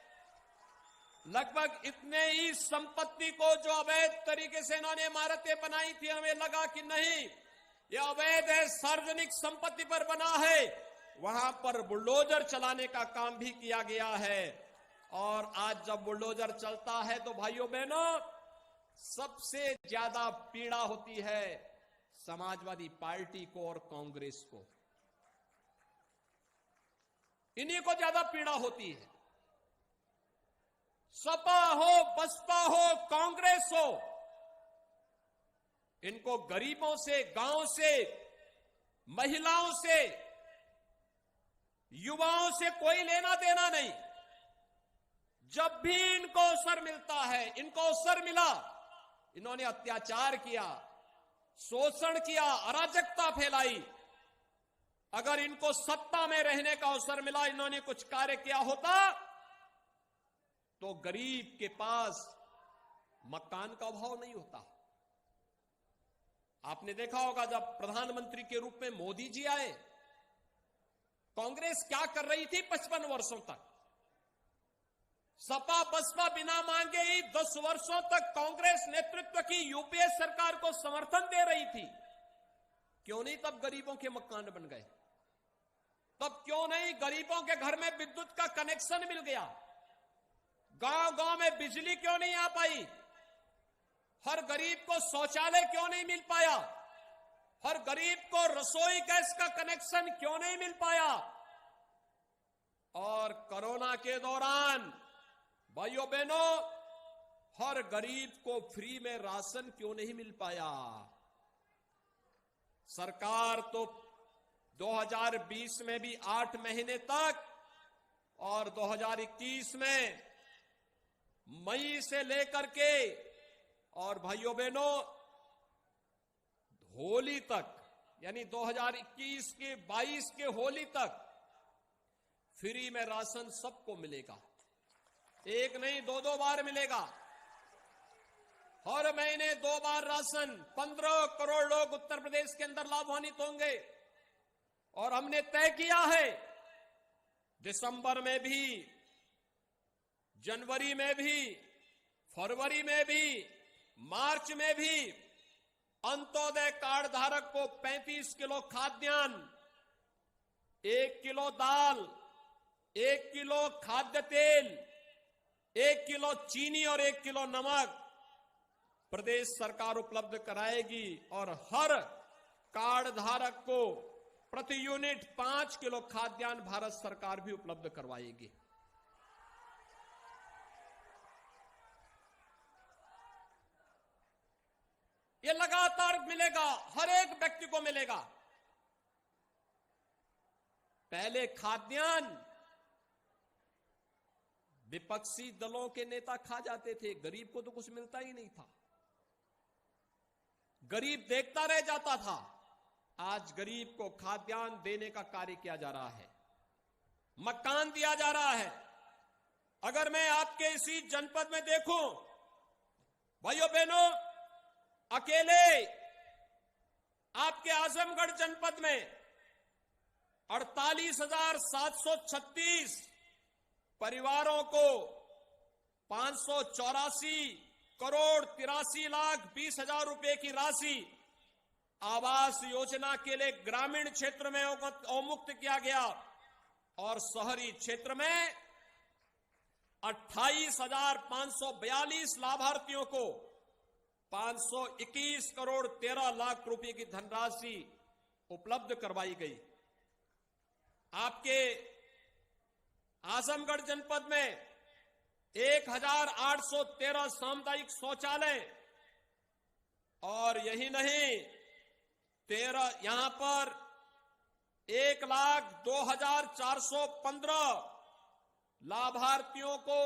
लगभग इतने ही संपत्ति को जो अवैध तरीके से इन्होंने इमारतें बनाई थी, हमें लगा कि नहीं ये अवैध है, सार्वजनिक संपत्ति पर बना है, वहां पर बुलडोजर चलाने का काम भी किया गया है। और आज जब बुलडोजर चलता है तो भाइयों बहनों, सबसे ज्यादा पीड़ा होती है समाजवादी पार्टी को और कांग्रेस को। इन्हीं को ज्यादा पीड़ा होती है। सपा हो, बसपा हो, कांग्रेस हो, इनको गरीबों से, गांव से, महिलाओं से, युवाओं से कोई लेना देना नहीं। जब भी इनको अवसर मिलता है, इनको अवसर मिला, इन्होंने अत्याचार किया, शोषण किया, अराजकता फैलाई। अगर इनको सत्ता में रहने का अवसर मिला, इन्होंने कुछ कार्य किया होता तो गरीब के पास मकान का अभाव नहीं होता। आपने देखा होगा जब प्रधानमंत्री के रूप में मोदी जी आए, कांग्रेस क्या कर रही थी 55 वर्षों तक। सपा बसपा बिना मांगे ही 10 वर्षों तक कांग्रेस नेतृत्व की यूपीए सरकार को समर्थन दे रही थी। क्यों नहीं तब गरीबों के मकान बन गए? तब क्यों नहीं गरीबों के घर में विद्युत का कनेक्शन मिल गया? गांव गांव में बिजली क्यों नहीं आ पाई? हर गरीब को शौचालय क्यों नहीं मिल पाया? हर गरीब को रसोई गैस का कनेक्शन क्यों नहीं मिल पाया? और कोरोना के दौरान भाइयों बहनों, हर गरीब को फ्री में राशन क्यों नहीं मिल पाया? सरकार तो 2020 में भी 8 महीने तक और 2021 में मई से लेकर के और भाइयों बहनों होली तक, यानी 2021 के 22 के होली तक फ्री में राशन सबको मिलेगा। एक नहीं 2-2 बार मिलेगा। हर महीने 2 बार राशन। 15 करोड़ लोग उत्तर प्रदेश के अंदर लाभान्वित होंगे। और हमने तय किया है दिसंबर में भी, जनवरी में भी, फरवरी में भी, मार्च में भी अंत्योदय कार्ड धारक को 35 किलो खाद्यान्न, 1 किलो दाल, 1 किलो खाद्य तेल, 1 किलो चीनी और 1 किलो नमक प्रदेश सरकार उपलब्ध कराएगी। और हर कार्ड धारक को प्रति यूनिट 5 किलो खाद्यान्न भारत सरकार भी उपलब्ध करवाएगी। ये लगातार मिलेगा, हर एक व्यक्ति को मिलेगा। पहले खाद्यान्न विपक्षी दलों के नेता खा जाते थे, गरीब को तो कुछ मिलता ही नहीं था, गरीब देखता रह जाता था। आज गरीब को खाद्यान्न देने का कार्य किया जा रहा है, मकान दिया जा रहा है, अगर मैं आपके इसी जनपद में देखूं, भाइयों बहनों, अकेले आपके आजमगढ़ जनपद में 48,736 परिवारों को 584 करोड़ 83 लाख 20 हजार रुपए की राशि आवास योजना के लिए ग्रामीण क्षेत्र में अवमुक्त किया गया और शहरी क्षेत्र में 28,542 लाभार्थियों को 521 करोड़ 13 लाख रुपए की धनराशि उपलब्ध करवाई गई। आपके आजमगढ़ जनपद में 1,813 सामुदायिक शौचालय और यही नहीं 13 यहां पर 1,02,415 लाभार्थियों को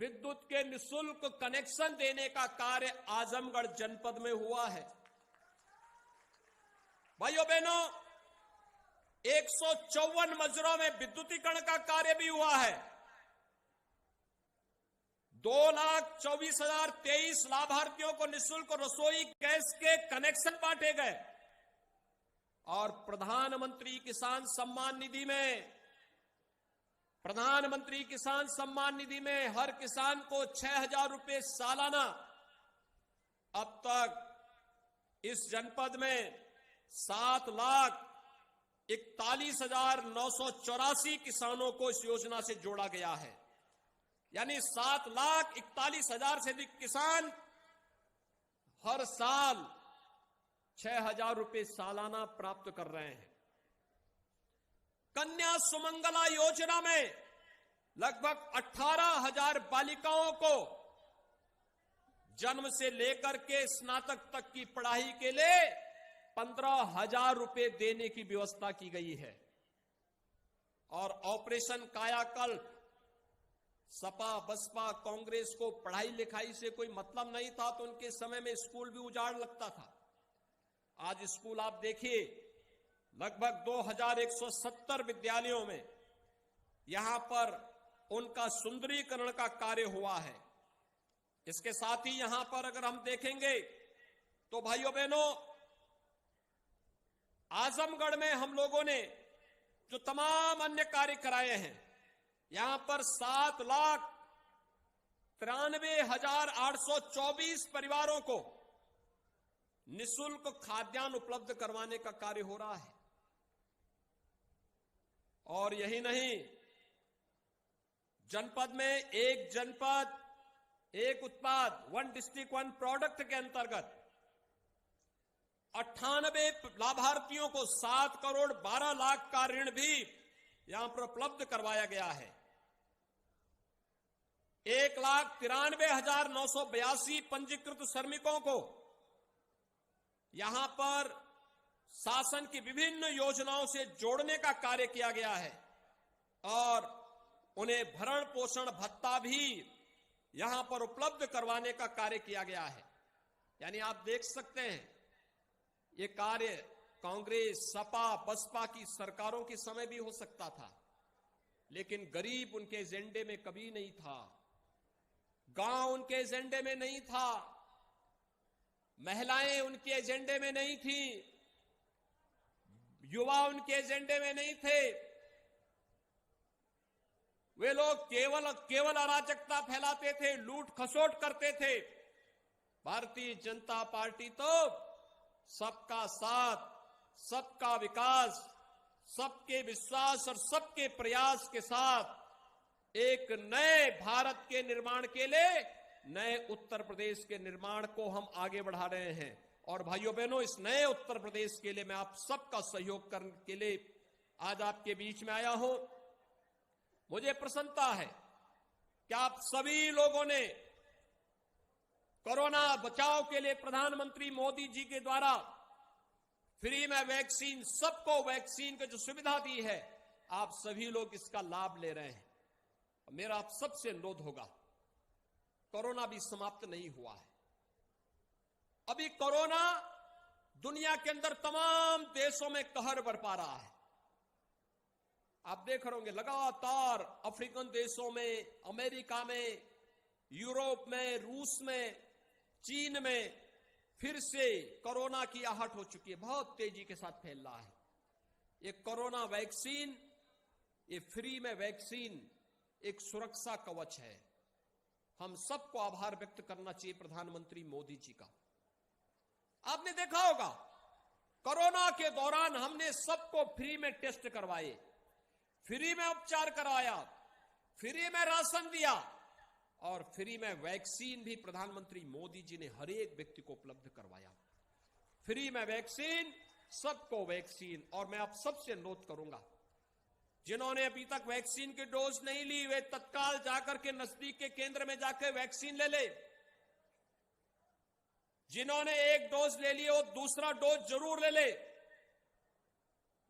विद्युत के निःशुल्क कनेक्शन देने का कार्य आजमगढ़ जनपद में हुआ है। भाइयों बहनों, 154 मजरों में विद्युतीकरण का कार्य भी हुआ है। 2,24,023 लाभार्थियों को निःशुल्क रसोई गैस के कनेक्शन बांटे गए और प्रधानमंत्री किसान सम्मान निधि में हर किसान को 6,000 रुपए सालाना अब तक इस जनपद में 7,41,984 किसानों को इस योजना से जोड़ा गया है। यानी 7,41,000 से अधिक किसान हर साल 6,000 रुपए सालाना प्राप्त कर रहे हैं। कन्या सुमंगला योजना में लगभग 18,000 बालिकाओं को जन्म से लेकर के स्नातक तक की पढ़ाई के लिए 15,000 रुपए देने की व्यवस्था की गई है। और ऑपरेशन कायाकल्प, सपा बसपा कांग्रेस को पढ़ाई लिखाई से कोई मतलब नहीं था तो उनके समय में स्कूल भी उजाड़ लगता था। आज स्कूल आप देखिए, लगभग 2,170 विद्यालयों में यहां पर उनका सुंदरीकरण का कार्य हुआ है। इसके साथ ही यहां पर अगर हम देखेंगे तो भाइयों बहनों, आजमगढ़ में हम लोगों ने जो तमाम अन्य कार्य कराए हैं, यहां पर 7,93,824 परिवारों को निःशुल्क खाद्यान्न उपलब्ध करवाने का कार्य हो रहा है। और यही नहीं, जनपद में एक जनपद एक उत्पाद, 1 डिस्ट्रिक्ट 1 प्रोडक्ट के अंतर्गत 98 लाभार्थियों को 7 करोड़ 12 लाख का ऋण भी यहां पर उपलब्ध करवाया गया है। 1,93,982 पंजीकृत श्रमिकों को यहां पर शासन की विभिन्न योजनाओं से जोड़ने का कार्य किया गया है और उन्हें भरण पोषण भत्ता भी यहां पर उपलब्ध करवाने का कार्य किया गया है। यानी आप देख सकते हैं, ये कार्य कांग्रेस, सपा, बसपा की सरकारों के समय भी हो सकता था, लेकिन गरीब उनके एजेंडे में कभी नहीं था, गांव उनके एजेंडे में नहीं था, महिलाएं उनके एजेंडे में नहीं थी, युवा उनके एजेंडे में नहीं थे। वे लोग केवल अराजकता फैलाते थे, लूट खसोट करते थे। भारतीय जनता पार्टी तो सबका साथ, सबका विकास, सबके विश्वास और सबके प्रयास के साथ एक नए भारत के निर्माण के लिए, नए उत्तर प्रदेश के निर्माण को हम आगे बढ़ा रहे हैं। और भाइयों बहनों, इस नए उत्तर प्रदेश के लिए मैं आप सबका सहयोग करने के लिए आज आपके बीच में आया हूं। मुझे प्रसन्नता है कि आप सभी लोगों ने कोरोना बचाव के लिए प्रधानमंत्री मोदी जी के द्वारा फ्री में वैक्सीन, सबको वैक्सीन की जो सुविधा दी है, आप सभी लोग इसका लाभ ले रहे हैं। मेरा आप सबसे अनुरोध होगा, कोरोना भी समाप्त नहीं हुआ है। अभी कोरोना दुनिया के अंदर तमाम देशों में कहर बरपा रहा है। आप देख रहे होंगे लगातार अफ्रीकन देशों में, अमेरिका में, यूरोप में, रूस में, चीन में फिर से कोरोना की आहट हो चुकी है, बहुत तेजी के साथ फैल रहा है। ये कोरोना वैक्सीन, ये फ्री में वैक्सीन एक सुरक्षा कवच है। हम सबको आभार व्यक्त करना चाहिए प्रधानमंत्री मोदी जी का। आपने देखा होगा कोरोना के दौरान हमने सबको फ्री में टेस्ट करवाए, फ्री में उपचार करवाया, फ्री में राशन दिया और फ्री में वैक्सीन भी प्रधानमंत्री मोदी जी ने हर एक व्यक्ति को उपलब्ध करवाया। फ्री में वैक्सीन, सबको वैक्सीन। और मैं आप सबसे अनुरोध करूंगा, जिन्होंने अभी तक वैक्सीन की डोज नहीं ली, वे तत्काल जाकर के नजदीक के केंद्र में जाकर वैक्सीन ले ले। जिन्होंने एक डोज ले ली वो दूसरा डोज जरूर ले ले।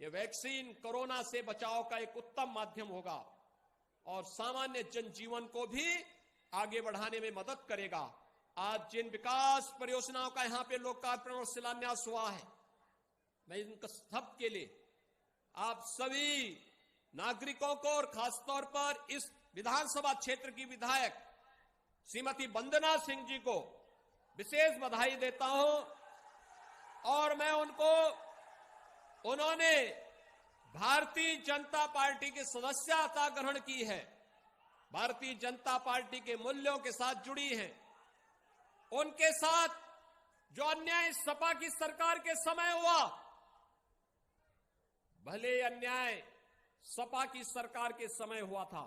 ये वैक्सीन कोरोना से बचाव का एक उत्तम माध्यम होगा और सामान्य जनजीवन को भी आगे बढ़ाने में मदद करेगा। आज जिन विकास परियोजनाओं का यहां पे लोकार्पण और शिलान्यास हुआ है, मैं इनका सब के लिए आप सभी नागरिकों को और खासतौर पर इस विधानसभा क्षेत्र की विधायक श्रीमती वंदना सिंह जी को विशेष बधाई देता हूं। और मैं उन्होंने भारतीय जनता पार्टी की सदस्यता ग्रहण की है, भारतीय जनता पार्टी के मूल्यों के साथ जुड़ी हैं। उनके साथ जो अन्याय सपा की सरकार के समय हुआ, भले अन्याय सपा की सरकार के समय हुआ था,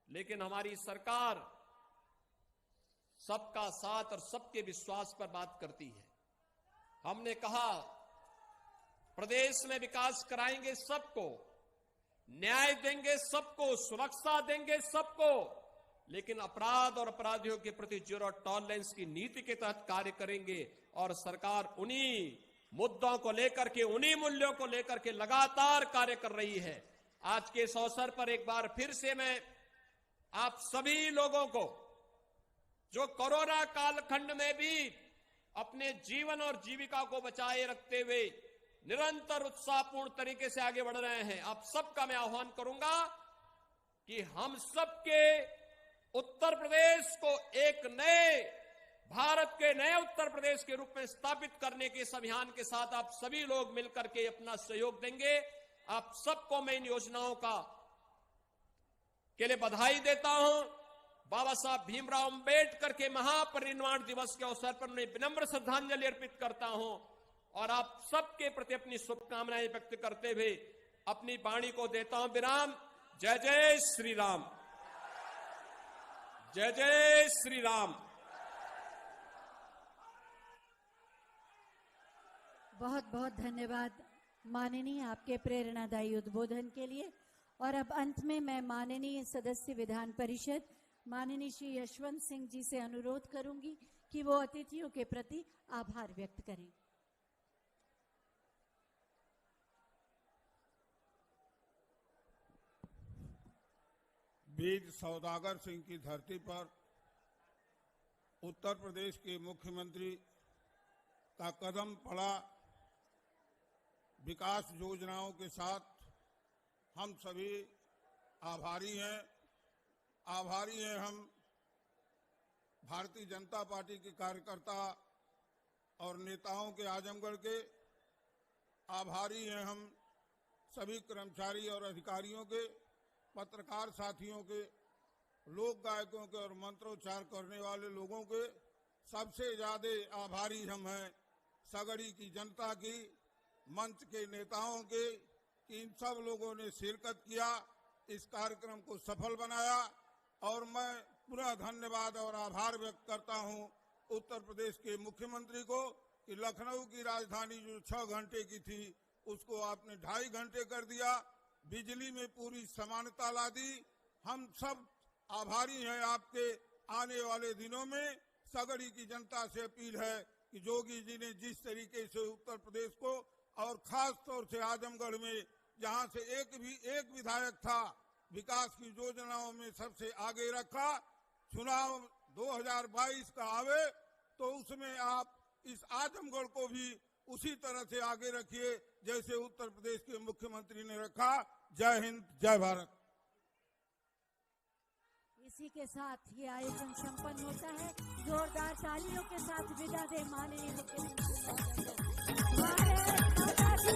लेकिन हमारी सरकार सबका साथ और सबके विश्वास पर बात करती है। हमने कहा प्रदेश में विकास कराएंगे सबको, न्याय देंगे सबको, सुरक्षा देंगे सबको, लेकिन अपराध और अपराधियों के प्रति जीरो टॉलरेंस की नीति के तहत कार्य करेंगे। और सरकार उन्हीं मुद्दों को लेकर के, उन्हीं मूल्यों को लेकर के लगातार कार्य कर रही है। आज के इस अवसर पर एक बार फिर से मैं आप सभी लोगों को, जो कोरोना कालखंड में भी अपने जीवन और जीविका को बचाए रखते हुए निरंतर उत्साहपूर्ण तरीके से आगे बढ़ रहे हैं, आप सबका मैं आह्वान करूंगा कि हम सबके उत्तर प्रदेश को एक नए भारत के नए उत्तर प्रदेश के रूप में स्थापित करने के इस अभियान के साथ आप सभी लोग मिलकर के अपना सहयोग देंगे। आप सबको मैं इन योजनाओं के लिए बधाई देता हूं। बाबा साहब भीमराव अंबेडकर के महापरिनिर्वाण दिवस के अवसर पर उन्हें विनम्र श्रद्धांजलि अर्पित करता हूं और आप सबके प्रति अपनी शुभकामनाएं व्यक्त करते हुए अपनी वाणी को देता हूं विराम। जय जय श्री राम, जय जय श्री राम। बहुत बहुत धन्यवाद माननीय आपके प्रेरणादायी उद्बोधन के लिए। और अब अंत में मैं माननीय सदस्य विधान परिषद माननीय श्री यशवंत सिंह जी से अनुरोध करूंगी कि वो अतिथियों के प्रति आभार व्यक्त करें। वीर सौदागर सिंह की धरती पर उत्तर प्रदेश के मुख्यमंत्री का कदम पड़ा। विकास योजनाओं के साथ हम सभी आभारी हैं। आभारी हैं हम भारतीय जनता पार्टी के कार्यकर्ता और नेताओं के, आजमगढ़ के। आभारी हैं हम सभी कर्मचारी और अधिकारियों के, पत्रकार साथियों के, लोक गायकों के और मंत्रोच्चार करने वाले लोगों के। सबसे ज्यादा आभारी हम हैं सगड़ी की जनता की, मंच के नेताओं के, कि इन सब लोगों ने शिरकत किया, इस कार्यक्रम को सफल बनाया। और मैं पुनः धन्यवाद और आभार व्यक्त करता हूं उत्तर प्रदेश के मुख्यमंत्री को कि लखनऊ की राजधानी जो 6 घंटे की थी उसको आपने 2.5 घंटे कर दिया, बिजली में पूरी समानता ला दी। हम सब आभारी हैं आपके। आने वाले दिनों में सगड़ी की जनता से अपील है कि जोगी जी ने जिस तरीके से उत्तर प्रदेश को और खास तौर से आजमगढ़ में जहां से एक विधायक था, विकास की योजनाओं में सबसे आगे रखा। चुनाव 2022 का आवे तो उसमें आप इस आजमगढ़ को भी उसी तरह से आगे रखिए जैसे उत्तर प्रदेश के मुख्यमंत्री ने रखा। जय हिंद, जय भारत। इसी के साथ ये आयोजन संपन्न होता है। जोरदार तालियों के साथ विदा दे माननीय मुख्यमंत्री। भारत माता की।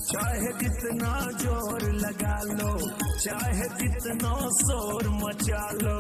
चाहे जितना जोर लगा लो, चाहे जितना शोर मचा लो,